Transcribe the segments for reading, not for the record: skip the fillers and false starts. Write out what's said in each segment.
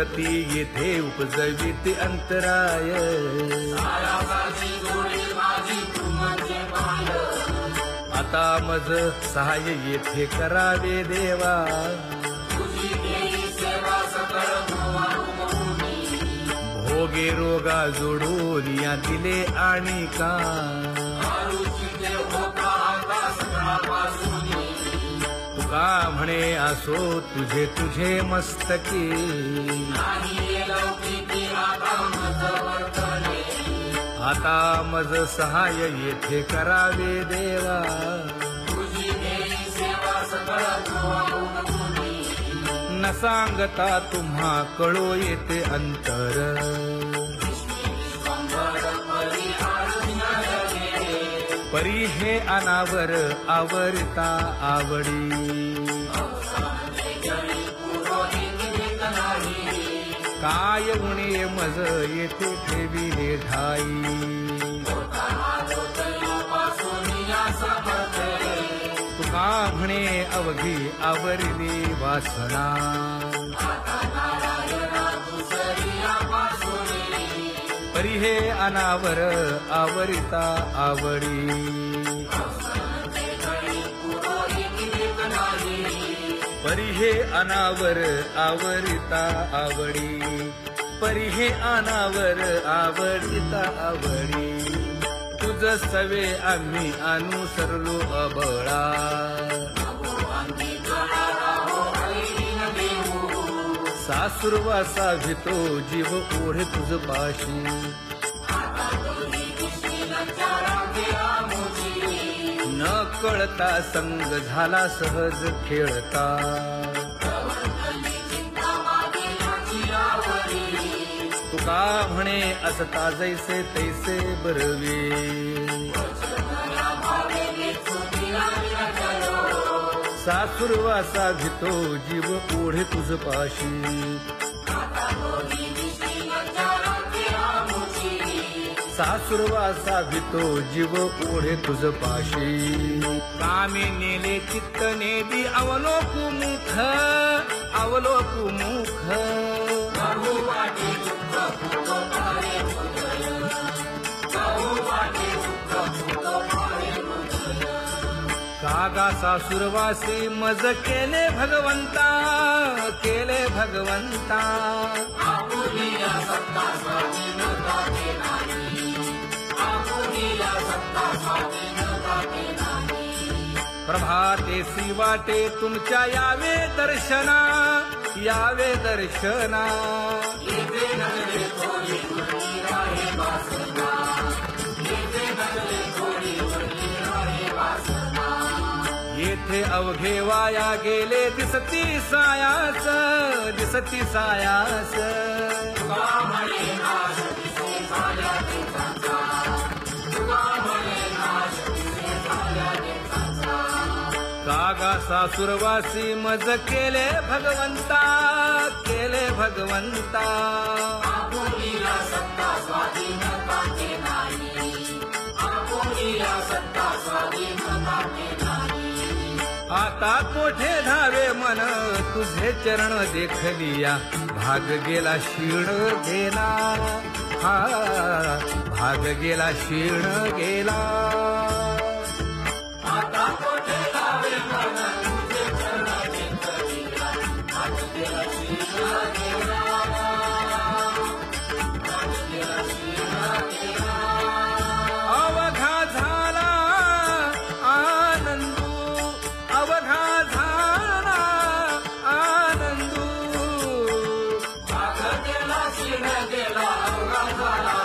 गती येथे उपजविते अंतराय आता मज सहाय्य येथे करावे देवा भोगे रोगा जोडून या दिले आणि का तुका म्हणे असो तुझे तुझे मस्तकी आता मज सहाय्य येथे करावे देवा न सांगता तुम्हा कळो येते अंतर परी हे अनावर आवरता आवडी काय उणे मज येथे ठेविले ठाई तुका म्हणे अवघी आवरली वासना परी हे अनावर आवरिता आवडी परी हे अनावर आवरिता आवडी परी हे अनावर आवडिता आवडी तुझ सवे आम्ही अनुसरलो अबळा सासुरवासा भितो जीव ओढे तुझ पाशी न कळता संग झाला सहज खेळता तुका म्हणे असता जैसे तैसे बरवे सासुरवासा भितो जीव ओढे तुझ पाशी सासुरवासा भितो जीव ओढे तुझ पाशी कामे नेले चित्त नेदी अवलोकु मुख अवलोकु मुख कागा सासुरवासी मज केले भगवंता केले भगवंता प्रभातेसी वाटे तुमच्या यावे दर्शना यावे दर्शना येथे अवघे वाया गेले दिसती सायास दिसती सायास कागा सासुरवासी मज केले भगवंता केले भगवंता आता कोठे धावे मन तुझे चरण देखलिया भाग गेला क्षीण गेला हा भाग गेला क्षीण गेला आता कोठे धावे मन तुझे चरण देखलिया भाग गेला क्षीण गेला भाग गेला क्षीण गेला अवघा झाला अवघा झाला आनंदू भाग गेला क्षीण गेला अवघा झाला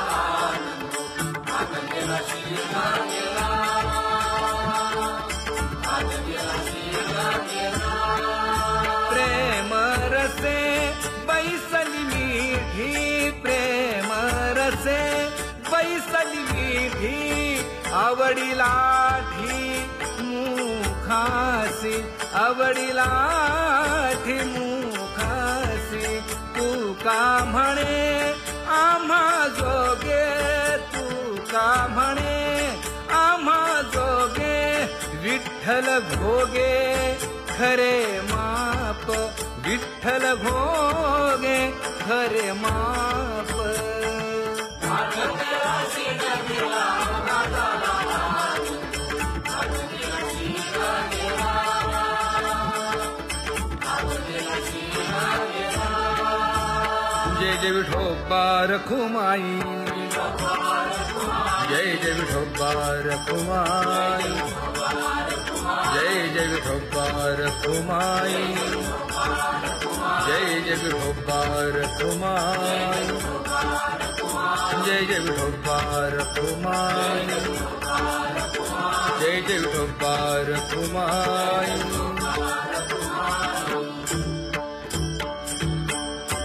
आनंदू भाग गेला क्षीण गेला भाग गेला क्षीण गेला प्रेम रसे बैसली मीठी प्रेम रसे बैसली मीठी आवडीला मुखासी आवडीला मुखासी तू का म्हणे आम्हा जोगे तू का म्हणे आम्हा जोगे विठ्ठल भोगे खरे माप विठ्ठल भोगे खरे माप जय जय विठोबा रखुमाई जय जय विठोबा रखुमाई जय जय विठोबा रखुमाई जय जय विठोबा रखुमाई जय जय विठोबा रखुमाई जय जय विठोबा रखुमाई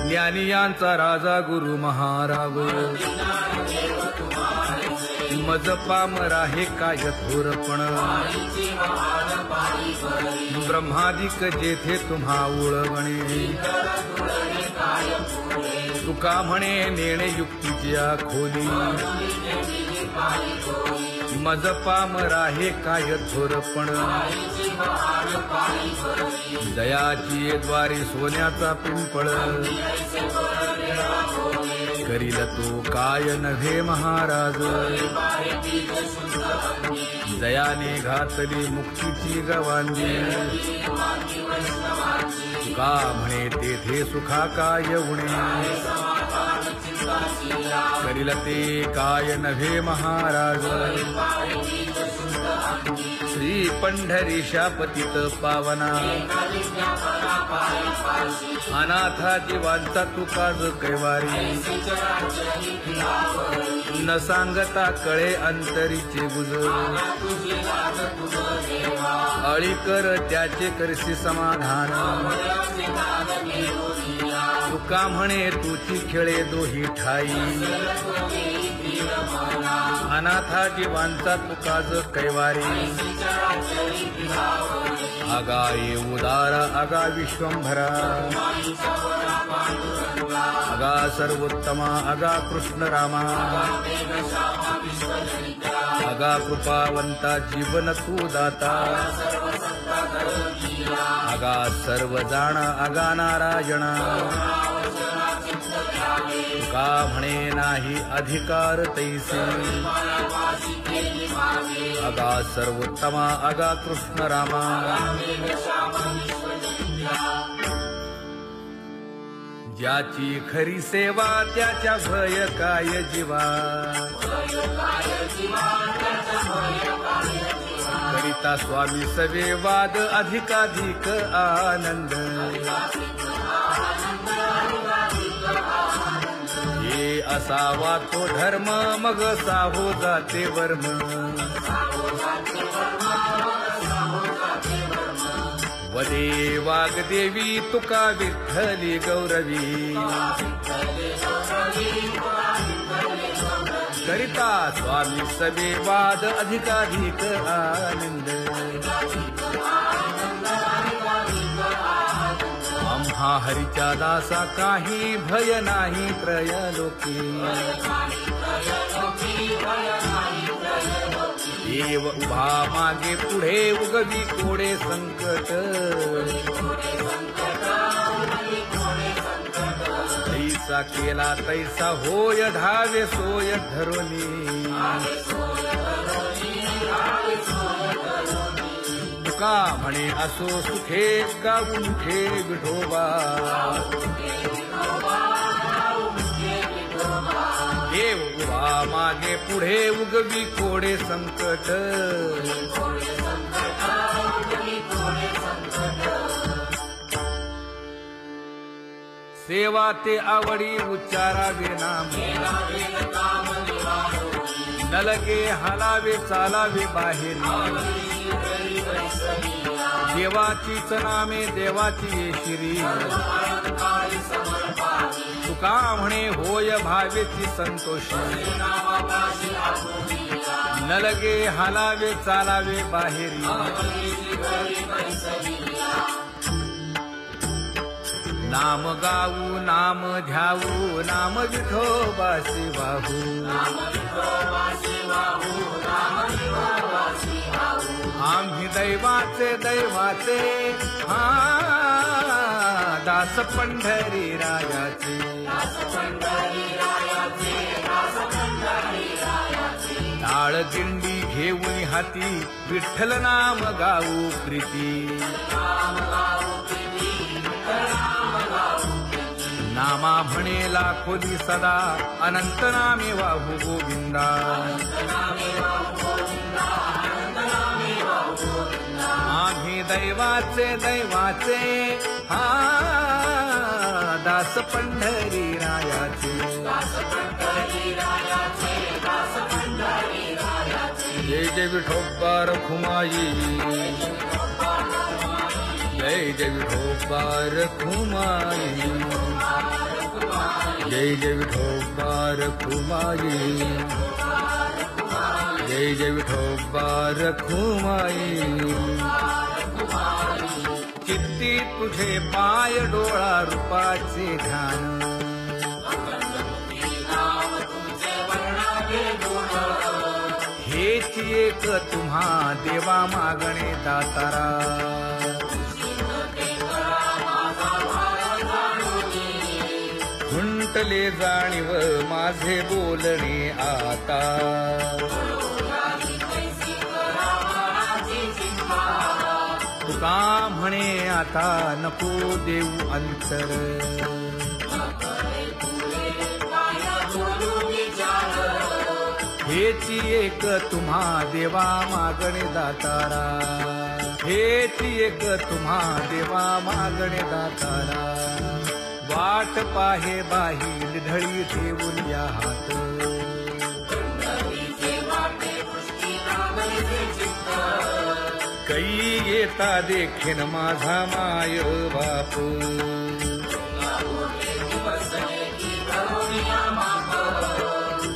ज्ञानियांचा राजा गुरु महाराव मज पामरा हे काय थोरपण ब्रह्मादिक जेथे तुम्हा उळवणे तुका म्हणे नेणे युक्तीची खोली मज पामरा हे काय थोरपण दयाची द्वारे सोन्याचा पिंपळ करील तो काय नव्हे महाराज दयाने घातली मुक्तीची गवांगी तुका म्हणे तेथे सुखा काय उणे करील ते काय नव्हे महाराज श्री पंढरीशा पतित पावना अनाथा जीवांचा तुकाज कैवारी न सांगता कळे अंतरीचे गुज अळी कर त्याचे करशी समाधान तुका म्हणे तुची खेळे दोही ठाई अनाथा जीवांचा तुकाज कैवारी आगा ये उदारा आगा विश्वंभरा आगा सर्वोत्तमा आगा कृष्ण रामा आगा कृपावंता जीवन तू दाता आगा सर्व जाणा आगा नारायणा तुका म्हणे नाही अधिकार तैसे आगा सर्वोत्तमा आगा कृष्ण रामा ज्याची खरी सेवा त्याच्या भय काय जीवा करिता स्वामी सवे वाद अधिकाधिक आनंद ये असावा तो धर्म मग साहो जाते वर्म वदे वाग्देवी तुका विठ्ठली गौरवी करिता स्वामी सवे वाद अधिकाधिक आनंद आम्हा हरीच्या दासा काही भय नाही त्रयलोकी देव उभा मागे पुढे उगवी कोडे संकट तैसा केला तैसा होय धावे सोय धरोनी तुका म्हणे असो सुखे गाऊन ठे विठोबा देव उभा मागे पुढे उगवी कोडे संकट सेवा ते आवडी उच्चारावे नाम न लगे हालावे चालावे बाहेर देवाचीच नामे देवाची श्री तुका म्हणे होय भावेची संतोष न लगे हालावे चालावे बाहेरी नाम गाऊ नाम ध्याऊ नाम विठोबासी वाहू आम्ही दैवाचे दैवाचे हा दास पंढरी रायाचे टाळ दिंडी घेऊन हाती विठ्ठल नाम गाऊ प्रीती नामा म्हणेला खोली सदा अनंत नामे वाहू गोविंदा आम्ही दैवाचे दैवाचे हा दास पंढरी रायाचे जय जय विठोबा रखुमाई जय जय विठोबा रखुमाई जय जय विठोबा रखुमाई जय जय विठोबा रखुमाई चित्ती तुझे पाय डोळा रूपाचे ध्यान हेच एक तुम्हा देवा मागणे दातारा खुंटले जाणीव माझे बोलणे आता तुका म्हणे आता नको देऊ अंतर हेची एक तुम्हा देवा मागणे दातारा हेची एक तुम्हा देवा मागणे दातारा वाट पाहे बाही ढळी ठेवून या हात कै येता देखीन माझा माय बाप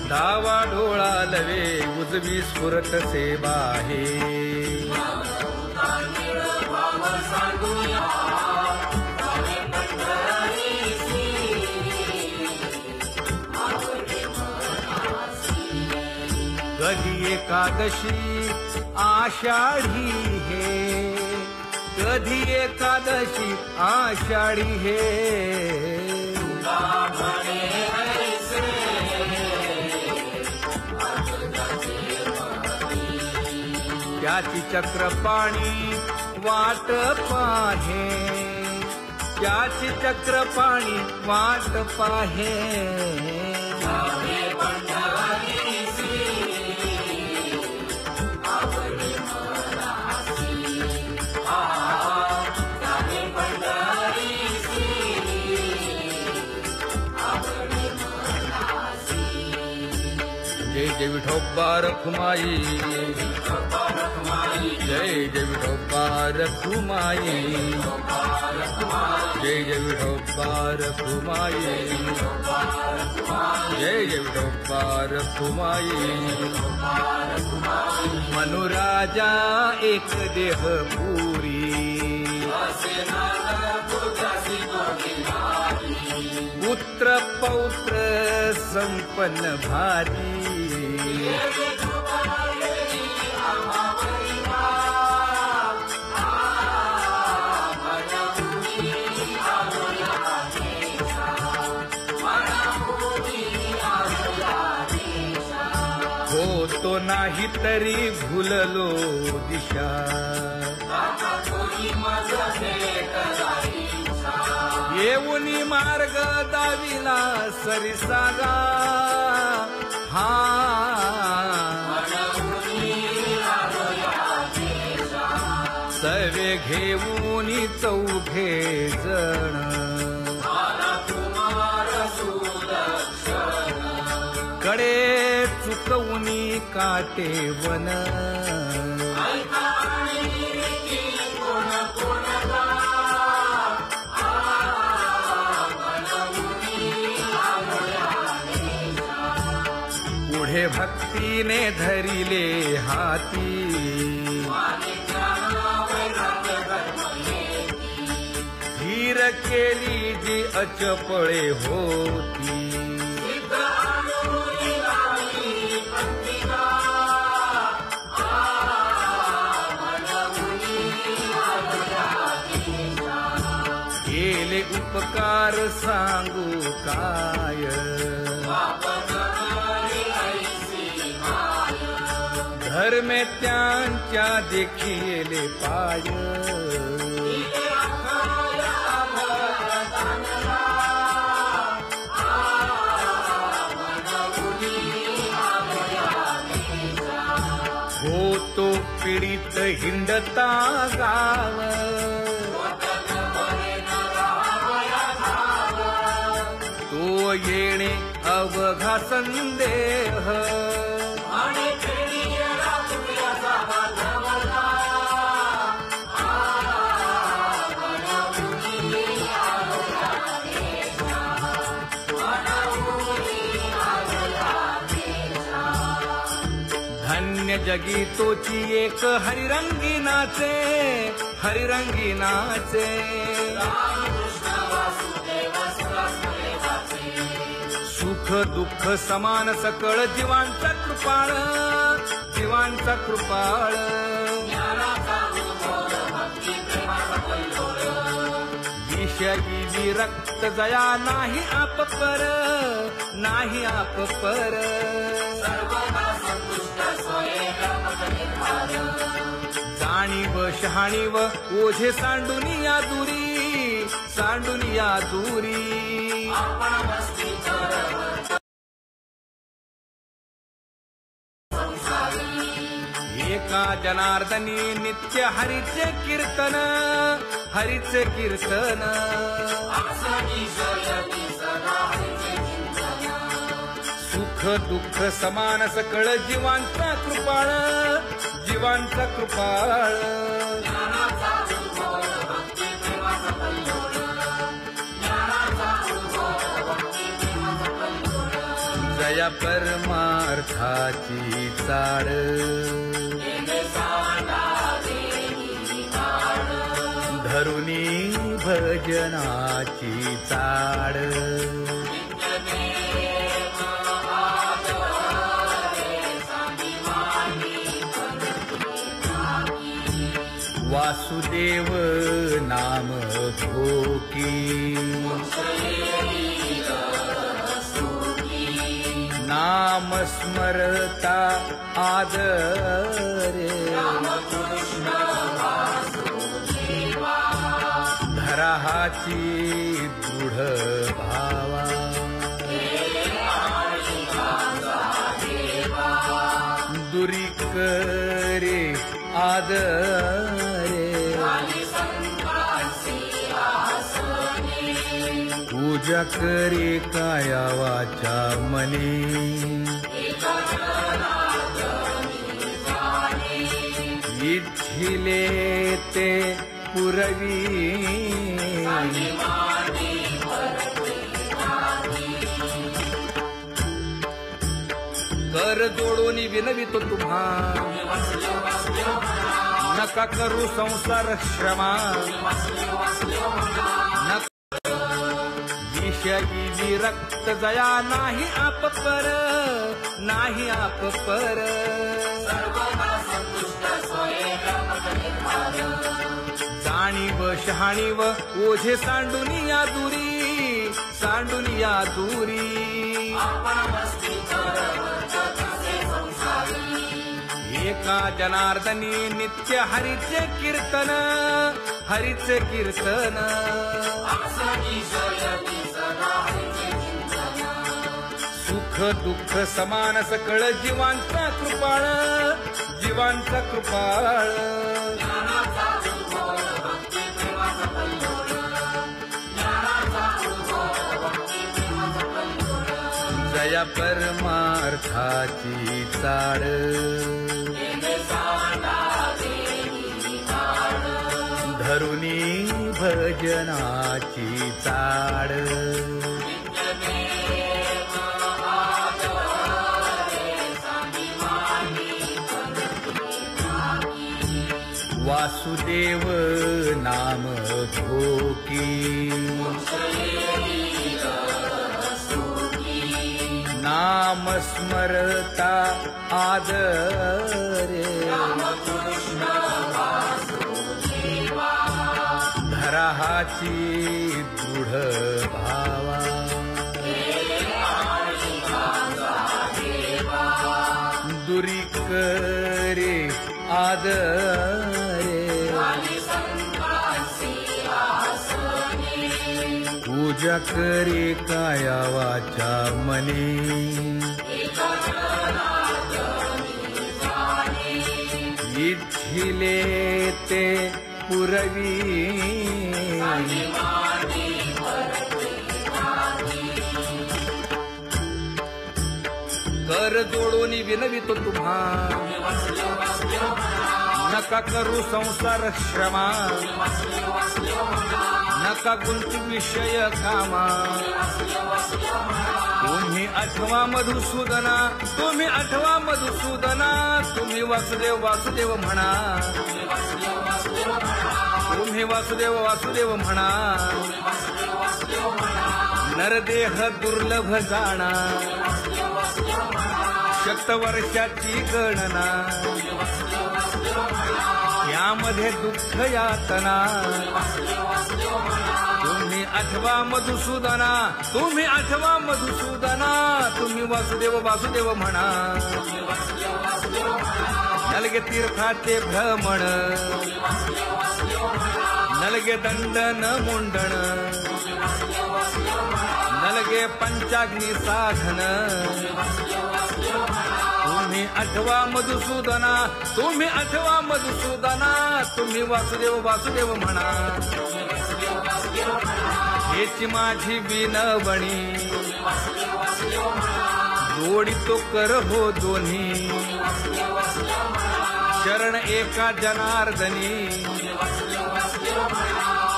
डावा डोळा लवे उजवी स्फुरत से बाहे कधी एकादशी आषाढी हे कधी एकादशी आषाढी हे त्याची चक्रपाणी वाट पाहे त्याची चक्रपाणी वाट पाहे जय जय विठोबा रखुमाई जय जय विठोबा रखुमाई जय जय विठोबा रखुमाई जय जय विठोबा रखुमाई मनुराजा एक देह पुरी पुत्र पौत्र संपन्न भारी होतो नाही तरी भुललो दिशा येऊनी मार्ग दाविला सरिसागा हा सवे घेऊनी चौघे जण कडे चुकवूनी काटे वन पुढे भक्तीने धरिले हाती धीर केली जी अचपळे होती उपकार सांगू काय, धर्मेत्यांच्या देखिले पाय, होतो पीडित हिंडता गाव, तो येणे अवघा संदेह, धन्य जगी तोची एक हरिरंगी नाचे, हरिरंगी नाचे, सुख दुःख समान सकळ जीवांचा कृपाळ, जीवांचा कृपाळ, विषयी विरक्त जया नाही आप पर, नाही आप पर, जाणीव शहाणीव ओझे सांडुनिया दुरी, सांडुनिया दुरी, एका जनार्दनी नित्य हरीचे कीर्तन, हरीचे कीर्तन, सुख दुःख समान सकळ जीवांचा कृपाळ, जीवांचा कृपाळ, जया परमार्थाची चाड, धरुनी भजनाची चाड, वासुदेव नाम भोकी, नाम स्मरता आदरे, धराहाची दृढ भावा, दुरी करे आदरे, पूजा करे काया वाचा मनी, इच्छिले ते पुरवी, कर जोडून विनवितो तुम्हा, नका करू संसार श्रमा, विषयी विरक्त जया नाही आप पर, नाही आप पर, जाणीव शहाणीव ओझे सांडुनिया दुरी, सांडुनिया दुरी, एका जनार्दनी नित्य हरीचे कीर्तन, हरीचे कीर्तन, सुख दुःख समान सकळ जीवांचा कृपाळ, जीवांचा कृपाळ, जया परमार्थाची चाड, धरुनी भजनाची चाड, वासुदेव नाम भोकी, नाम स्मरता आदरे, धराहाची दृढ भावा दुरी करे आदरे पूजा करे काया वाचा मने इच्छिले ते पुरवी कर जोडून विनवितो तुम्हा नका करू संसार श्रमा नका गुंती विषय कामा तुम्ही आठवा मधुसूदना तुम्ही आठवा मधुसूदना तुम्ही वासुदेव वासुदेव म्हणा तुम्ही वासुदेव वासुदेव म्हणा नरदेह दुर्लभ जाणा शतवर्षाची गणना यामध्ये दुःख यातना तुम्ही आठवा मधुसूदना तुम्ही आठवा मधुसूदना तुम्ही वासुदेव वासुदेव म्हणा नलगे तीर्थाचे भ्रमण नलगे दंडन मुंडण नलगे पंचाग्नी साधन तुम्ही आठवा मधुसूदना तुम्ही आठवा मधुसूदना तुम्ही वासुदेव वासुदेव म्हणा हेची माझी विनवणी जोडी तो कर हो दोन्ही शरण एका जनार्दनी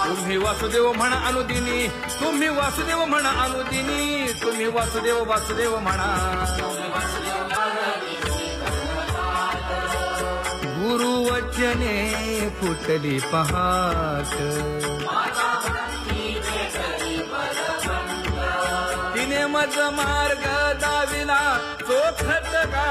तुम्ही वासुदेव म्हणा अनुदिनी तुम्ही वासुदेव म्हणा अनुदिनी तुम्ही वासुदेव वासुदेव म्हणा गुरुवचने फुटली पहाट तिने मज मार्ग दाविला चोखत का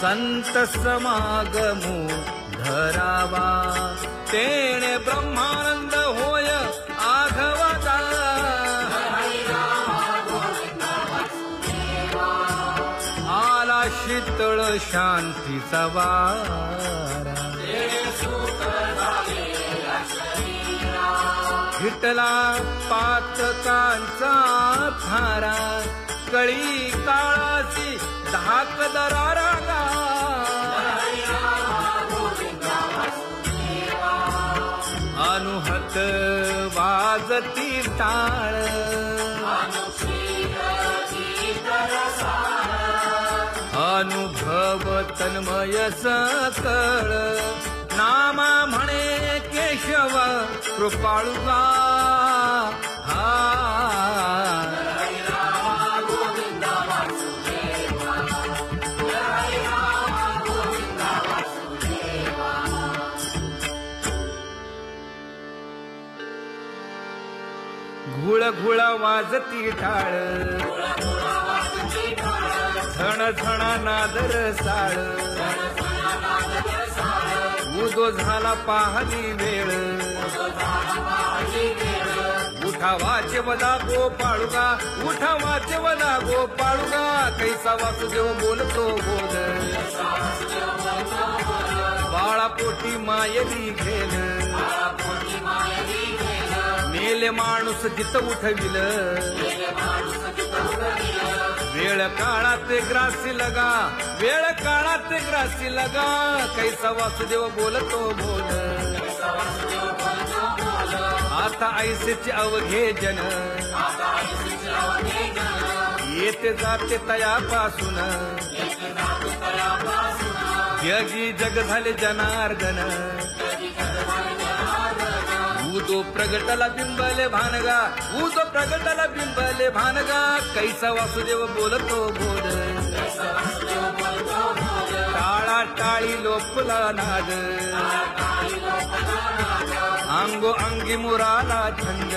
संत समागमू धरावा तेणे ब्रह्मानंद होय आघवता आला शीतळ शांतीचा वारा हिटला पातकांचा थारा कळी काळाची धाक दरारा अनुहत वाजती टाळ अनुभव तन्मय सकळ नामा म्हणे केशव कृपाळुगा हा घुळ घुळ वाजती टाळ झण झण नादर साळ उदो झाला पाहली वेळ उठा वाचे वदा गोपाळुगा उठा वाचे वदा गोपाळुगा कैसा वासुदेव बोलतो बोल बाळा पोटी मायली घेल मेले माणूस जित उठविल वेळ काळात ग्रासी लगा वेळ काळात ग्रासी लगा कैसा वासुदेव बोलतो बोल आता ऐसेचे अवघे जन येते जाते तयापासून जगी जग झाले जनार्दन उदो प्रगटला बिंबले भानगा उदो प्रगटला बिंबले भानगा कैसा वासुदेव बोलतो बोल टाळा टाळी लोपला नाद अंगो अंगी मुराला छंद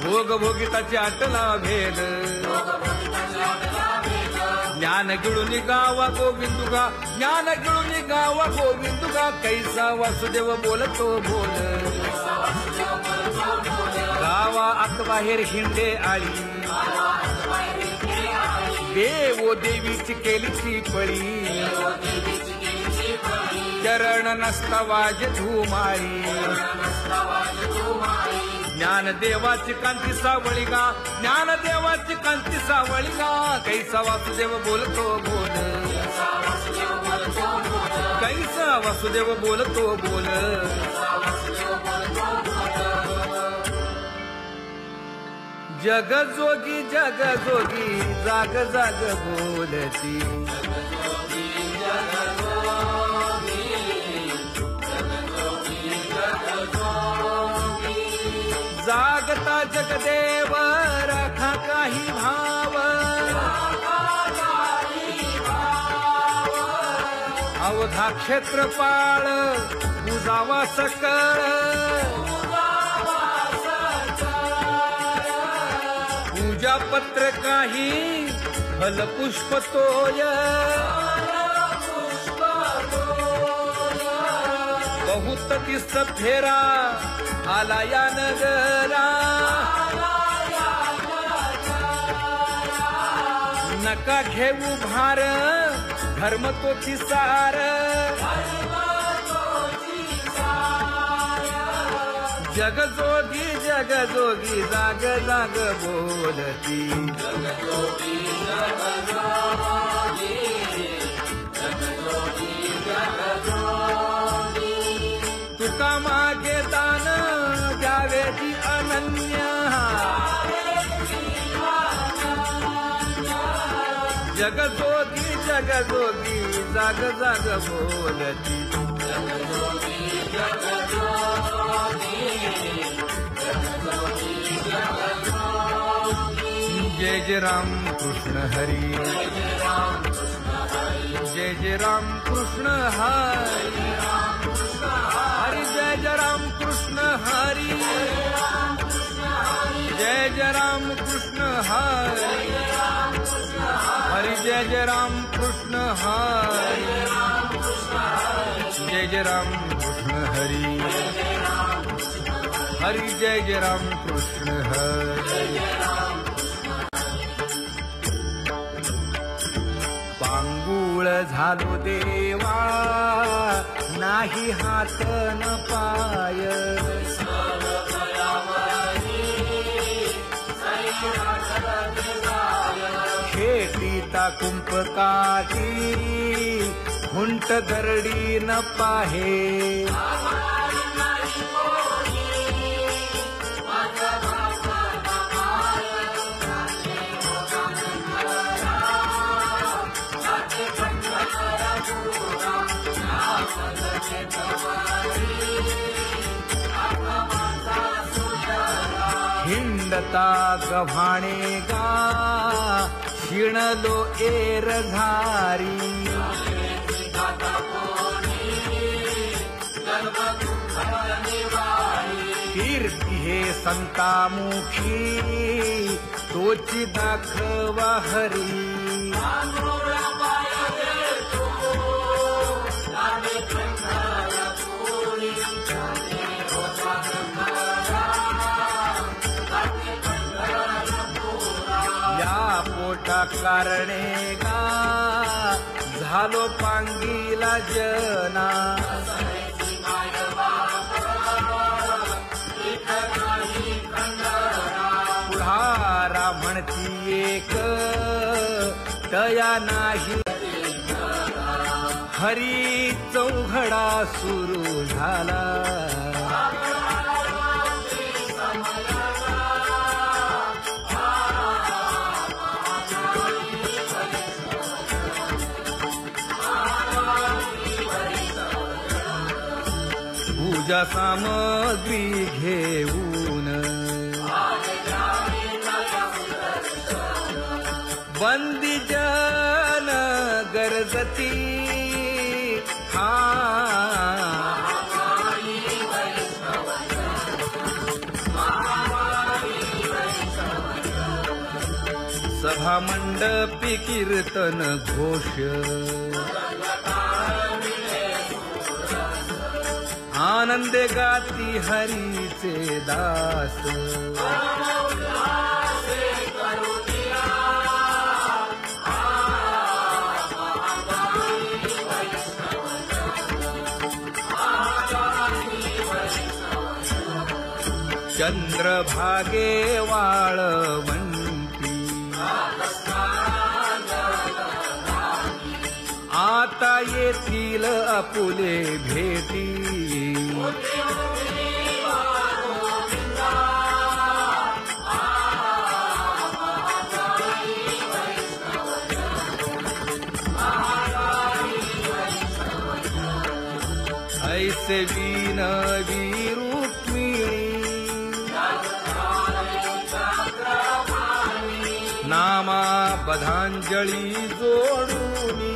भोग भोगिताची आटला भेद ज्ञान गिळून गावा गोविंदुगा, ज्ञान गिळून गावा गोविंदुगा, कैसा वासुदेव बोलतो बोल. गावा आत बाहेर हिंडे आळी, देवो देवीची केलीची पळी, चरण नसता वाज धुमाळी. ज्ञान देवाची कांती सावळी गा, ज्ञान देवाची कांती सावळी गा, कैसा वासुदेव बोलतो बोल. कैसा वासुदेव बोलतो बोल. जग जोगी जाग जाग बोलती. जागता जगदेव राखा काही भाव, अवधा क्षेत्रपाळ पूजावा सकळ. पूजा पत्र काही फल पुष्प तोय, बहुत दिस फेरा आला या नगरा. नका घेऊ भार धर्म तोची सार, जग जोगी जाग जाग बोलती. तुका मागे दान द्यावेची अनन्य, जग जोगी जाग जाग बोलती. जय जय राम कृष्ण हरी, जय जय राम कृष्ण हरी, हरि जय जय राम कृष्ण हरी, जय जय राम कृष्ण हरी, हरि जय जय राम कृष्ण हरी, जय जय राम कृष्ण हरी, हरि जय जय राम कृष्ण हरी. पांगुळ झालो देवा नाही हात न पाय, खेटीता कुंपकाठी हुंट दरडी न पाहे. हिंडता गव्हाणे गा शिणलो एरझारी, कीर्ती हे संतामुखी तोची दाखवा हरी. पोटा कारणे गा झालो पांगीला जना, पुढारा म्हणती एक तया नाही, हरी चौघडा सुरू झाला. पूजा सामग्री घेऊन बंदी जन गरजती. सभा मंडपी कीर्तन घोष आनंदे गाती हरीचे दास चंद्रभागे वाळवंटी आता येथील आपुले भेटी ऐसे विनवी रुक्मिणी नामा बधांजळी जोडूनी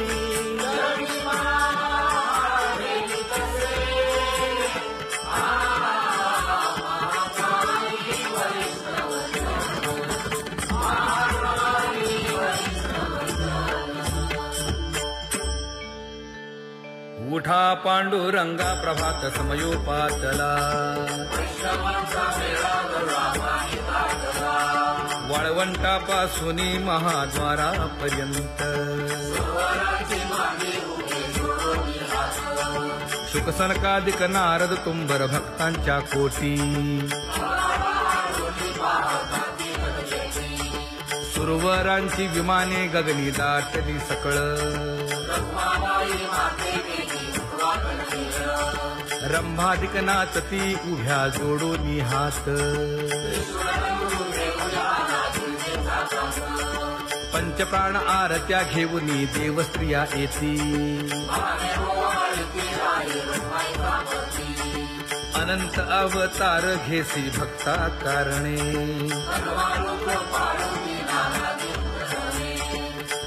उठा पांडुरंगा प्रभात समयोपातला वाळवंटापासून महाद्वारापर्यंत शुकसनकादिक नारद तुंबर भक्तांच्या कोटी सुरवरांची विमाने गगनी दाटली सकळ रंभादिक नाचती उभ्या जोडून हात पंचप्राण आरत्या घेऊन देवस्त्रिया येती अनंत अवतार घेसी भक्ता कारणे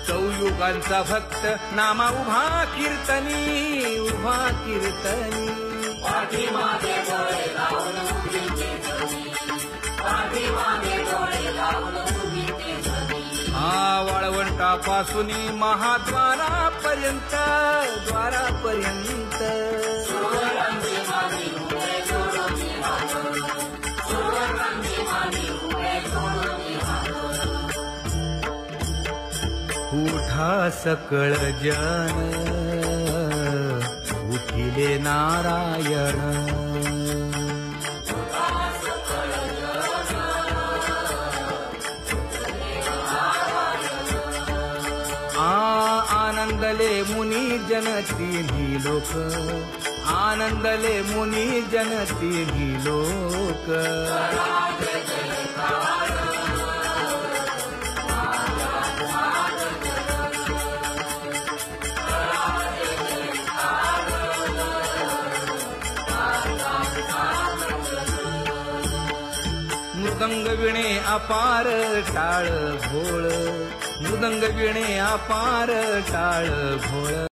चौयुगांचा भक्त नामा उभा कीर्तनी वाळवंटापासून महाद्वारापर्यंत उठा सकळ जन उठिले नारायण आनंदले मुनी जन तिन्ही लोक आनंदले मुनी जन तिन्ही लोक मृदंग विणे अपार टाळ भोळ मृदंग विणे अपार टाळ भोळ